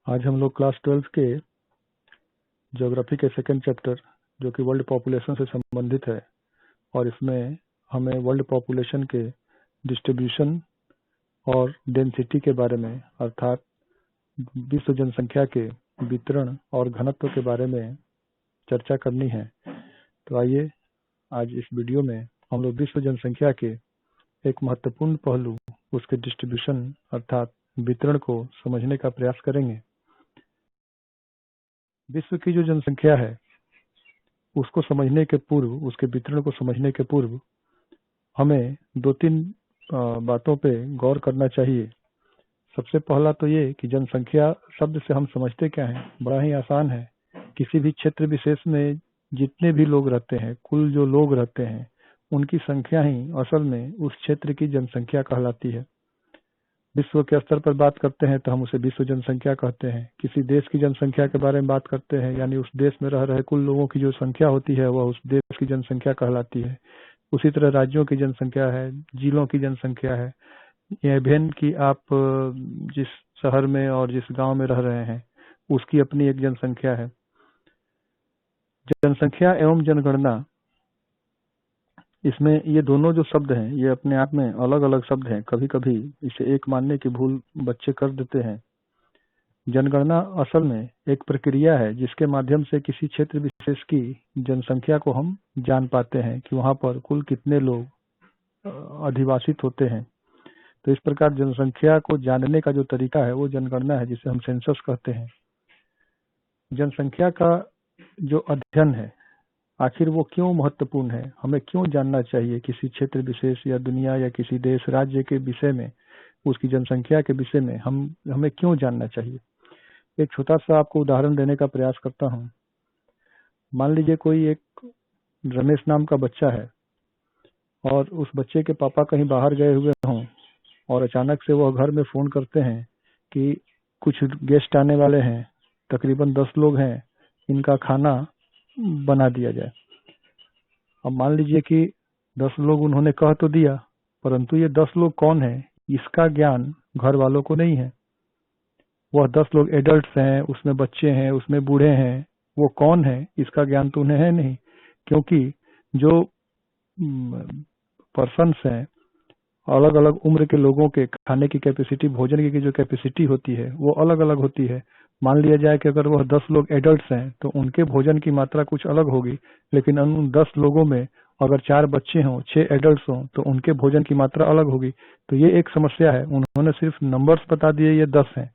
आज हम लोग क्लास 12 के ज्योग्राफी के सेकंड चैप्टर जो कि वर्ल्ड पॉपुलेशन से संबंधित है और इसमें हमें वर्ल्ड पॉपुलेशन के डिस्ट्रीब्यूशन और डेंसिटी के बारे में अर्थात विश्व जनसंख्या के वितरण और घनत्व के बारे में चर्चा करनी है। तो आइए आज इस वीडियो में हम लोग विश्व जनसंख्या के एक महत्वपूर्ण पहलू उसके डिस्ट्रीब्यूशन अर्थात वितरण को समझने का प्रयास करेंगे। विश्व की जो जनसंख्या है उसको समझने के पूर्व, उसके वितरण को समझने के पूर्व हमें दो तीन बातों पे गौर करना चाहिए। सबसे पहला तो ये कि जनसंख्या शब्द से हम समझते क्या हैं। बड़ा ही आसान है। किसी भी क्षेत्र विशेष में जितने भी लोग रहते हैं, कुल जो लोग रहते हैं, उनकी संख्या ही असल में उस क्षेत्र की जनसंख्या कहलाती है। विश्व के स्तर पर बात करते हैं तो हम उसे विश्व जनसंख्या कहते हैं। किसी देश की जनसंख्या के बारे में बात करते हैं यानी उस देश में रह रहे कुल लोगों की जो संख्या होती है वह उस देश की जनसंख्या कहलाती है। उसी तरह राज्यों की जनसंख्या है, जिलों की जनसंख्या है। यह भिन्न कि आप जिस शहर में और जिस गांव में रह रहे हैं उसकी अपनी एक जनसंख्या है। जनसंख्या एवं जनगणना, इसमें ये दोनों जो शब्द हैं ये अपने आप में अलग अलग शब्द हैं। कभी कभी इसे एक मानने की भूल बच्चे कर देते हैं। जनगणना असल में एक प्रक्रिया है जिसके माध्यम से किसी क्षेत्र विशेष की जनसंख्या को हम जान पाते हैं कि वहां पर कुल कितने लोग अधिवासित होते हैं। तो इस प्रकार जनसंख्या को जानने का जो तरीका है वो जनगणना है, जिसे हम सेंसस कहते हैं। जनसंख्या का जो अध्ययन है आखिर वो क्यों महत्वपूर्ण है, हमें क्यों जानना चाहिए किसी क्षेत्र विशेष या दुनिया या किसी देश राज्य के विषय में, उसकी जनसंख्या के विषय में हमें क्यों जानना चाहिए। एक छोटा सा आपको उदाहरण देने का प्रयास करता हूँ। मान लीजिए कोई एक रमेश नाम का बच्चा है और उस बच्चे के पापा कहीं बाहर गए हुए हों और अचानक से वह घर में फोन करते हैं कि कुछ गेस्ट आने वाले हैं, तकरीबन 10 लोग हैं, इनका खाना बना दिया जाए। अब मान लीजिए कि 10 लोग उन्होंने कह तो दिया, परंतु ये 10 लोग कौन है इसका ज्ञान घर वालों को नहीं है। वह 10 लोग एडल्ट्स हैं, उसमें बच्चे हैं, उसमें बूढ़े हैं, वो कौन है इसका ज्ञान तो उन्हें है नहीं, क्योंकि जो पर्सन्स हैं, अलग अलग उम्र के लोगों के खाने की कैपेसिटी, भोजन की जो कैपेसिटी होती है वो अलग अलग होती है। मान लिया जाए कि अगर वह 10 लोग एडल्ट्स हैं तो उनके भोजन की मात्रा कुछ अलग होगी, लेकिन उन 10 लोगों में अगर 4 बच्चे हों, 6 एडल्ट्स हों तो उनके भोजन की मात्रा अलग होगी। तो ये एक समस्या है। उन्होंने सिर्फ नंबर्स बता दिए ये 10 हैं,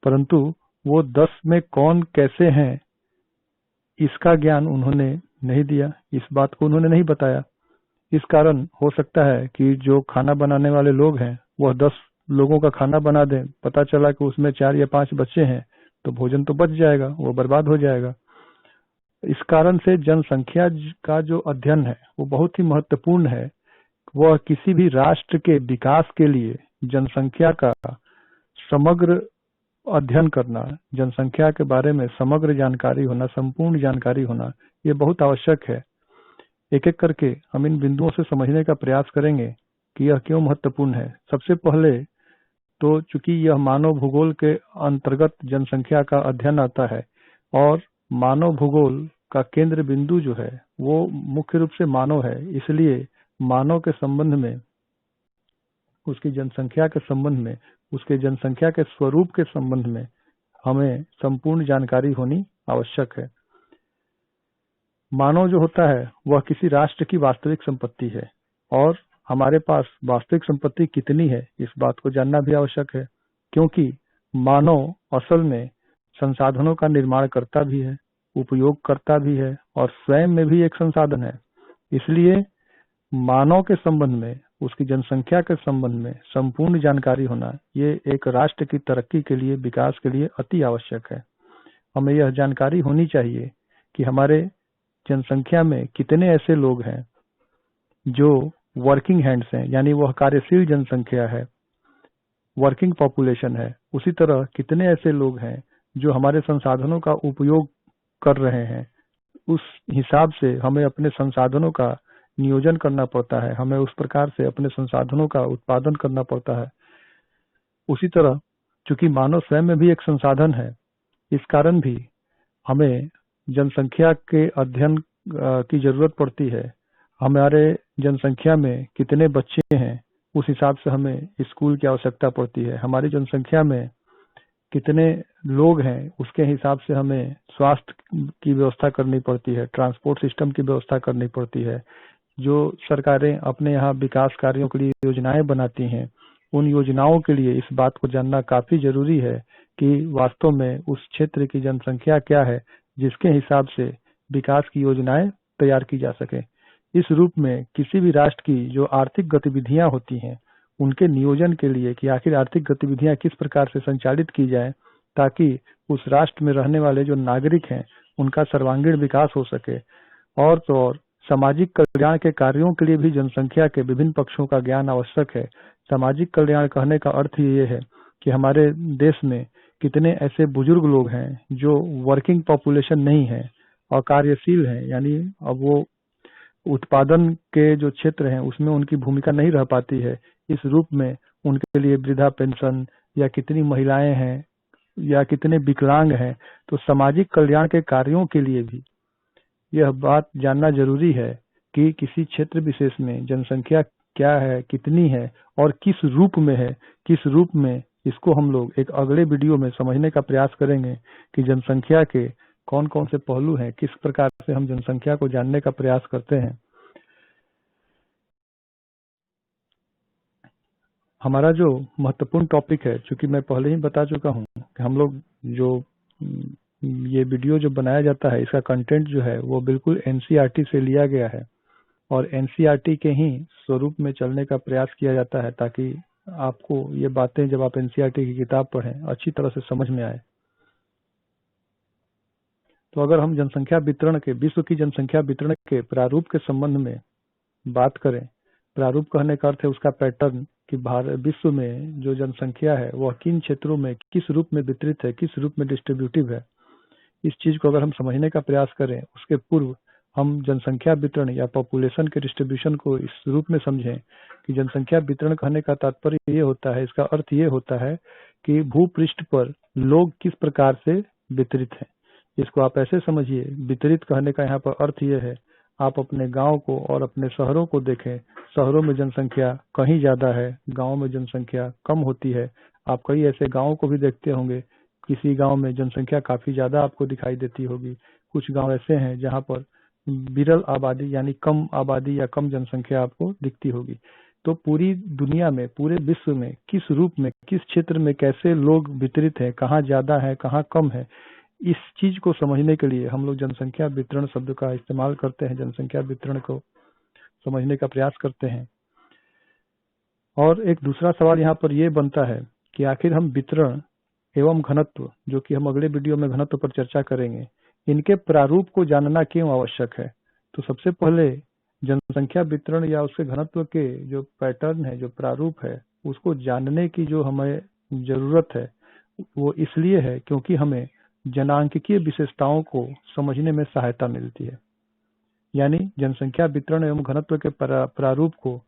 परंतु वो 10 में कौन कैसे हैं इसका ज्ञान उन्होंने नहीं दिया, इस बात को उन्होंने नहीं बताया। इस कारण हो सकता है कि जो खाना बनाने वाले लोग हैं वह 10 लोगों का खाना बना दें, पता चला कि उसमें 4 या 5 बच्चे हैं तो भोजन तो बच जाएगा, वो बर्बाद हो जाएगा। इस कारण से जनसंख्या का जो अध्ययन है वो बहुत ही महत्वपूर्ण है। वह किसी भी राष्ट्र के विकास के लिए जनसंख्या का समग्र अध्ययन करना, जनसंख्या के बारे में समग्र जानकारी होना, संपूर्ण जानकारी होना, ये बहुत आवश्यक है। एक एक करके हम इन बिंदुओं से समझने का प्रयास करेंगे कि यह क्यों महत्वपूर्ण है। सबसे पहले तो चूंकि यह मानव भूगोल के अंतर्गत जनसंख्या का अध्ययन आता है और मानव भूगोल का केंद्र बिंदु जो है वो मुख्य रूप से मानव है, इसलिए मानव के संबंध में, उसकी जनसंख्या के संबंध में, उसके जनसंख्या के स्वरूप के संबंध में हमें संपूर्ण जानकारी होनी आवश्यक है। मानव जो होता है वह किसी राष्ट्र की वास्तविक संपत्ति है और हमारे पास वास्तविक संपत्ति कितनी है इस बात को जानना भी आवश्यक है, क्योंकि मानव असल में संसाधनों का निर्माण करता भी है, उपयोग करता भी है और स्वयं में भी एक संसाधन है। इसलिए मानव के संबंध में, उसकी जनसंख्या के संबंध में संपूर्ण जानकारी होना ये एक राष्ट्र की तरक्की के लिए, विकास के लिए अति आवश्यक है। हमें यह जानकारी होनी चाहिए कि हमारे जनसंख्या में कितने ऐसे लोग हैं जो वर्किंग हैंड्स हैं, यानी वह कार्यशील जनसंख्या है, वर्किंग पॉपुलेशन है। उसी तरह कितने ऐसे लोग हैं जो हमारे संसाधनों का उपयोग कर रहे हैं। उस हिसाब से हमें अपने संसाधनों का नियोजन करना पड़ता है, हमें उस प्रकार से अपने संसाधनों का उत्पादन करना पड़ता है। उसी तरह चूंकि मानव स्वयं में भी एक संसाधन है, इस कारण भी हमें जनसंख्या के अध्ययन की जरूरत पड़ती है। हमारे जनसंख्या में कितने बच्चे हैं उस हिसाब से हमें स्कूल की आवश्यकता पड़ती है। हमारी जनसंख्या में कितने लोग हैं उसके हिसाब से हमें स्वास्थ्य की व्यवस्था करनी पड़ती है, ट्रांसपोर्ट सिस्टम की व्यवस्था करनी पड़ती है। जो सरकारें अपने यहाँ विकास कार्यों के लिए योजनाएं बनाती हैं, उन योजनाओं के लिए इस बात को जानना काफी जरूरी है कि वास्तव में उस क्षेत्र की जनसंख्या क्या है, जिसके हिसाब से विकास की योजनाएं तैयार की जा सके। इस रूप में किसी भी राष्ट्र की जो आर्थिक गतिविधियां होती हैं, उनके नियोजन के लिए कि आखिर आर्थिक गतिविधियां किस प्रकार से संचालित की जाए ताकि उस राष्ट्र में रहने वाले जो नागरिक हैं उनका सर्वांगीण विकास हो सके। और तो और सामाजिक कल्याण के कार्यों के लिए भी जनसंख्या के विभिन्न पक्षों का ज्ञान आवश्यक है। सामाजिक कल्याण कहने का अर्थ ये है कि हमारे देश में कितने ऐसे बुजुर्ग लोग हैं जो वर्किंग पॉपुलेशन नहीं है और कार्यशील हैं, यानी अब वो उत्पादन के जो क्षेत्र हैं उसमें उनकी भूमिका नहीं रह पाती है। इस रूप में उनके लिए वृद्धा पेंशन, या कितनी महिलाएं हैं, या कितने विकलांग हैं, तो सामाजिक कल्याण के कार्यों के लिए भी यह बात जानना जरूरी है कि किसी क्षेत्र विशेष में जनसंख्या क्या है, कितनी है और किस रूप में है, किस रूप में। इसको हम लोग एक अगले वीडियो में समझने का प्रयास करेंगे कि जनसंख्या के कौन कौन से पहलू हैं, किस प्रकार से हम जनसंख्या को जानने का प्रयास करते हैं। हमारा जो महत्वपूर्ण टॉपिक है, चूंकि मैं पहले ही बता चुका हूं कि हम लोग जो ये वीडियो जो बनाया जाता है, इसका कंटेंट जो है वो बिल्कुल एनसीईआरटी से लिया गया है और एनसीईआरटी के ही स्वरूप में चलने का प्रयास किया जाता है ताकि आपको ये बातें जब आप एनसीईआरटी की किताब पढ़ें अच्छी तरह से समझ में आए। तो अगर हम जनसंख्या वितरण के, विश्व की जनसंख्या वितरण के प्रारूप के संबंध में बात करें, प्रारूप कहने का अर्थ है उसका पैटर्न कि भारत विश्व में जो जनसंख्या है वह किन क्षेत्रों में किस रूप में वितरित है, किस रूप में डिस्ट्रीब्यूटिव है। इस चीज को अगर हम समझने का प्रयास करें, उसके पूर्व हम जनसंख्या वितरण या पॉपुलेशन के डिस्ट्रीब्यूशन को इस रूप में समझें कि जनसंख्या वितरण कहने का तात्पर्य ये होता है, इसका अर्थ ये होता है कि भूपृष्ठ पर लोग किस प्रकार से वितरित हैं। इसको आप ऐसे समझिए, वितरित कहने का यहाँ पर अर्थ ये है, आप अपने गांव को और अपने शहरों को देखें, शहरों में जनसंख्या कहीं ज्यादा है, गांव में जनसंख्या कम होती है। आप कई ऐसे गांवों को भी देखते होंगे, किसी गांव में जनसंख्या काफी ज्यादा आपको दिखाई देती होगी। कुछ गांव ऐसे हैं जहां पर विरल आबादी यानी कम आबादी या कम जनसंख्या आपको दिखती होगी। तो पूरी दुनिया में, पूरे विश्व में किस रूप में, किस क्षेत्र में कैसे लोग वितरित हैं, कहाँ ज्यादा है कहाँ कम है, इस चीज को समझने के लिए हम लोग जनसंख्या वितरण शब्द का इस्तेमाल करते हैं, जनसंख्या वितरण को समझने का प्रयास करते हैं। और एक दूसरा सवाल यहाँ पर यह बनता है कि आखिर हम वितरण एवं घनत्व, जो कि हम अगले वीडियो में घनत्व पर चर्चा करेंगे, इनके प्रारूप को जानना क्यों आवश्यक है। तो सबसे पहले जनसंख्या वितरण या उसके घनत्व के जो पैटर्न है, जो प्रारूप है, उसको जानने की जो हमें जरूरत है वो इसलिए है क्योंकि हमें जनांकीय विशेषताओं को समझने में सहायता मिलती है। यानी जनसंख्या वितरण एवं घनत्व के प्रारूप को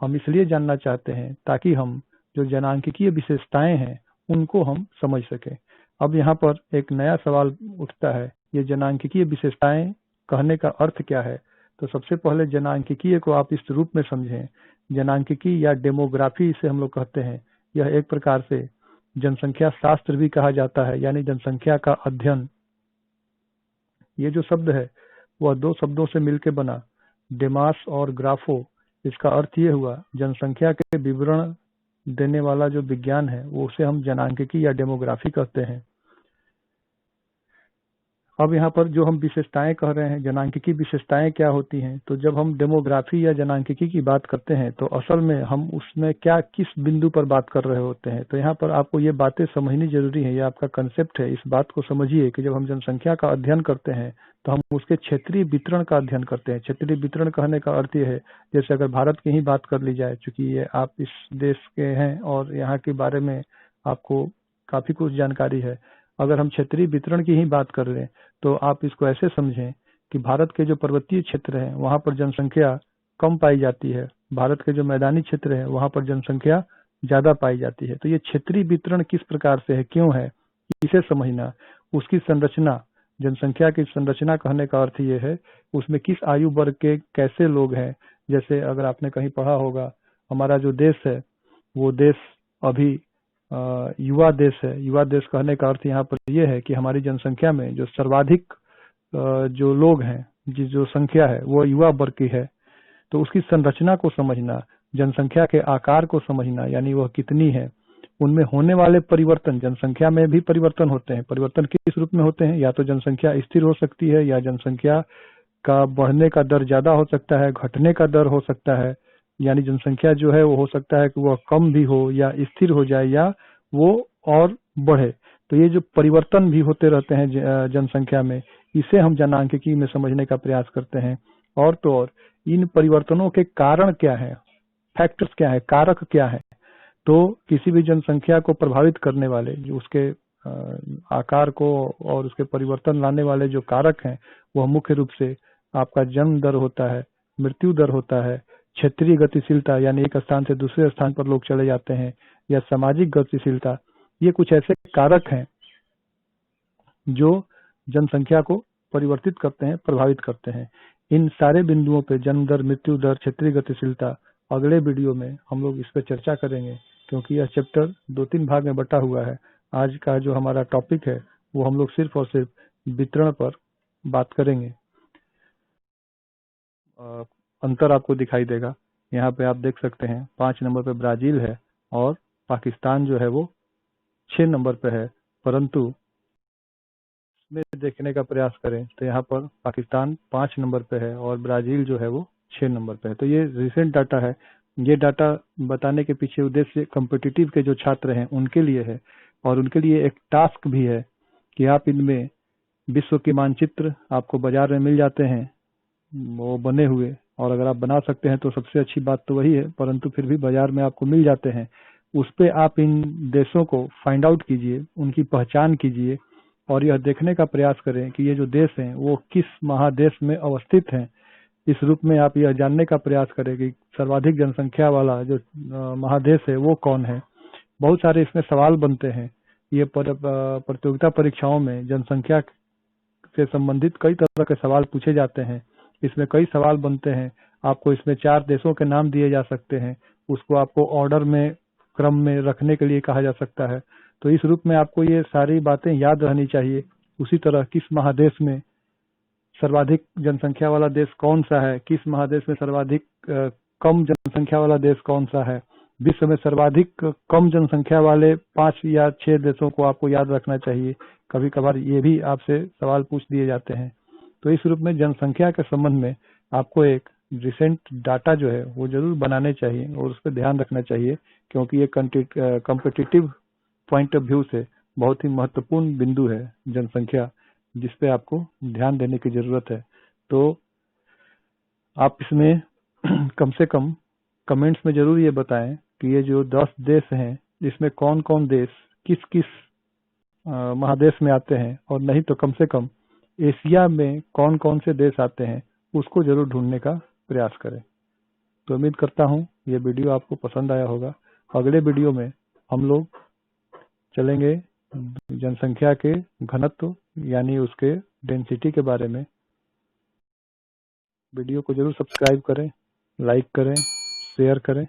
हम इसलिए जानना चाहते हैं ताकि हम जो जनांकीय विशेषताएं हैं उनको हम समझ सके। अब यहाँ पर एक नया सवाल उठता है, ये जनांकीय विशेषताएं कहने का अर्थ क्या है। तो सबसे पहले जनांकीय को आप इस रूप में समझें, जनांकीय या डेमोग्राफी इसे हम लोग कहते हैं। यह एक प्रकार से जनसंख्या शास्त्र भी कहा जाता है, यानी जनसंख्या का अध्ययन। ये जो शब्द है वह दो शब्दों से मिलकर बना, डेमास और ग्राफो। इसका अर्थ ये हुआ जनसंख्या के विवरण देने वाला जो विज्ञान है वो उसे हम जनांकीय या डेमोग्राफी कहते हैं। अब यहाँ पर जो हम विशेषताएं कह रहे हैं, जनांकीय विशेषताएं क्या होती हैं, तो जब हम डेमोग्राफी या जनांकीय की बात करते हैं तो असल में हम उसमें क्या, किस बिंदु पर बात कर रहे होते हैं। तो यहाँ पर आपको ये बातें समझनी जरूरी है, ये आपका कंसेप्ट है। इस बात को समझिए कि जब हम जनसंख्या का अध्ययन करते हैं तो हम उसके क्षेत्रीय वितरण का अध्ययन करते हैं। क्षेत्रीय वितरण कहने का अर्थ ये है, जैसे अगर भारत की ही बात कर ली जाए, चूंकि ये आप इस देश के हैं और यहाँ के बारे में आपको काफी कुछ जानकारी है। अगर हम क्षेत्रीय वितरण की ही बात कर रहे हैं तो आप इसको ऐसे समझें कि भारत के जो पर्वतीय क्षेत्र हैं वहां पर जनसंख्या कम पाई जाती है, भारत के जो मैदानी क्षेत्र है वहां पर जनसंख्या ज्यादा पाई जाती है। तो ये क्षेत्रीय वितरण किस प्रकार से है, क्यों है, इसे समझना, उसकी संरचना, जनसंख्या की संरचना कहने का अर्थ ये है उसमें किस आयु वर्ग के कैसे लोग हैं। जैसे अगर आपने कहीं पढ़ा होगा, हमारा जो देश है वो देश अभी युवा देश है। युवा देश कहने का अर्थ यहाँ पर यह है कि हमारी जनसंख्या में जो सर्वाधिक जो लोग हैं, जो संख्या है वो युवा वर्ग की है। तो उसकी संरचना को समझना, जनसंख्या के आकार को समझना, यानी वह कितनी है, उनमें होने वाले परिवर्तन, जनसंख्या में भी परिवर्तन होते हैं। परिवर्तन किस रूप में होते हैं, या तो जनसंख्या स्थिर हो सकती है, या जनसंख्या का बढ़ने का दर ज्यादा हो सकता है, घटने का दर हो सकता है। यानी जनसंख्या जो है वो हो सकता है कि वह कम भी हो या स्थिर हो जाए या वो और बढ़े। तो ये जो परिवर्तन भी होते रहते हैं जनसंख्या में, इसे हम जनांकिकी में समझने का प्रयास करते हैं। और तो और इन परिवर्तनों के कारण क्या है, फैक्टर्स क्या है, कारक क्या है। तो किसी भी जनसंख्या को प्रभावित करने वाले जो उसके आकार को और उसके परिवर्तन लाने वाले जो कारक हैं, वह मुख्य रूप से आपका जन्म दर होता है, मृत्यु दर होता है, क्षेत्रीय गतिशीलता यानी एक स्थान से दूसरे स्थान पर लोग चले जाते हैं, या सामाजिक गतिशीलता। ये कुछ ऐसे कारक हैं जो जनसंख्या को परिवर्तित करते हैं, प्रभावित करते हैं। इन सारे बिंदुओं पे, जन्म दर, मृत्यु दर, क्षेत्रीय गतिशीलता, अगले वीडियो में हम लोग इस पर चर्चा करेंगे, क्योंकि यह चैप्टर 2-3 भाग में बटा हुआ है। आज का जो हमारा टॉपिक है वो हम लोग सिर्फ और सिर्फ वितरण पर बात करेंगे। अंतर आपको दिखाई देगा, यहाँ पे आप देख सकते हैं 5 नंबर पे ब्राजील है और पाकिस्तान जो है वो 6 नंबर पे है। परंतु में देखने का प्रयास करें तो यहाँ पर पाकिस्तान 5 नंबर पे है और ब्राजील जो है वो 6 नंबर पे है। तो ये रिसेंट डाटा है। ये डाटा बताने के पीछे उद्देश्य कॉम्पिटिटिव के जो छात्र हैं उनके लिए है, और उनके लिए एक टास्क भी है कि आप इनमें विश्व के मानचित्र आपको बाजार में मिल जाते हैं वो बने हुए, और अगर आप बना सकते हैं तो सबसे अच्छी बात तो वही है, परंतु फिर भी बाजार में आपको मिल जाते हैं। उस पे आप इन देशों को फाइंड आउट कीजिए, उनकी पहचान कीजिए, और यह देखने का प्रयास करें कि ये जो देश हैं वो किस महादेश में अवस्थित हैं। इस रूप में आप यह जानने का प्रयास करें कि सर्वाधिक जनसंख्या वाला जो महादेश है वो कौन है। बहुत सारे इसमें सवाल बनते हैं। ये प्रतियोगिता परीक्षाओं में जनसंख्या से संबंधित कई तरह के सवाल पूछे जाते हैं। इसमें कई सवाल बनते हैं। आपको इसमें 4 देशों के नाम दिए जा सकते हैं, उसको आपको ऑर्डर में, क्रम में रखने के लिए कहा जा सकता है। तो इस रूप में आपको ये सारी बातें याद रहनी चाहिए। उसी तरह किस महादेश में सर्वाधिक जनसंख्या वाला देश कौन सा है, किस महादेश में सर्वाधिक कम जनसंख्या वाला देश कौन सा है, विश्व में सर्वाधिक कम जनसंख्या वाले 5 या 6 देशों को आपको याद रखना चाहिए। कभी कभार ये भी आपसे सवाल पूछ दिए जाते हैं। तो इस रूप में जनसंख्या के संबंध में आपको एक रिसेंट डाटा जो है वो जरूर बनाने चाहिए और उस पर ध्यान रखना चाहिए, क्योंकि ये कॉम्पिटिटिव पॉइंट ऑफ व्यू से बहुत ही महत्वपूर्ण बिंदु है जनसंख्या, जिसपे आपको ध्यान देने की जरूरत है। तो आप इसमें कम से कम कमेंट्स में जरूर ये बताएं कि ये जो 10 देश हैं इसमें कौन कौन देश किस किस महादेश में आते हैं, और नहीं तो कम से कम एशिया में कौन कौन से देश आते हैं उसको जरूर ढूंढने का प्रयास करें। तो उम्मीद करता हूँ ये वीडियो आपको पसंद आया होगा। अगले वीडियो में हम लोग चलेंगे जनसंख्या के घनत्व यानी उसके डेंसिटी के बारे में। वीडियो को जरूर सब्सक्राइब करें, लाइक करें, शेयर करें।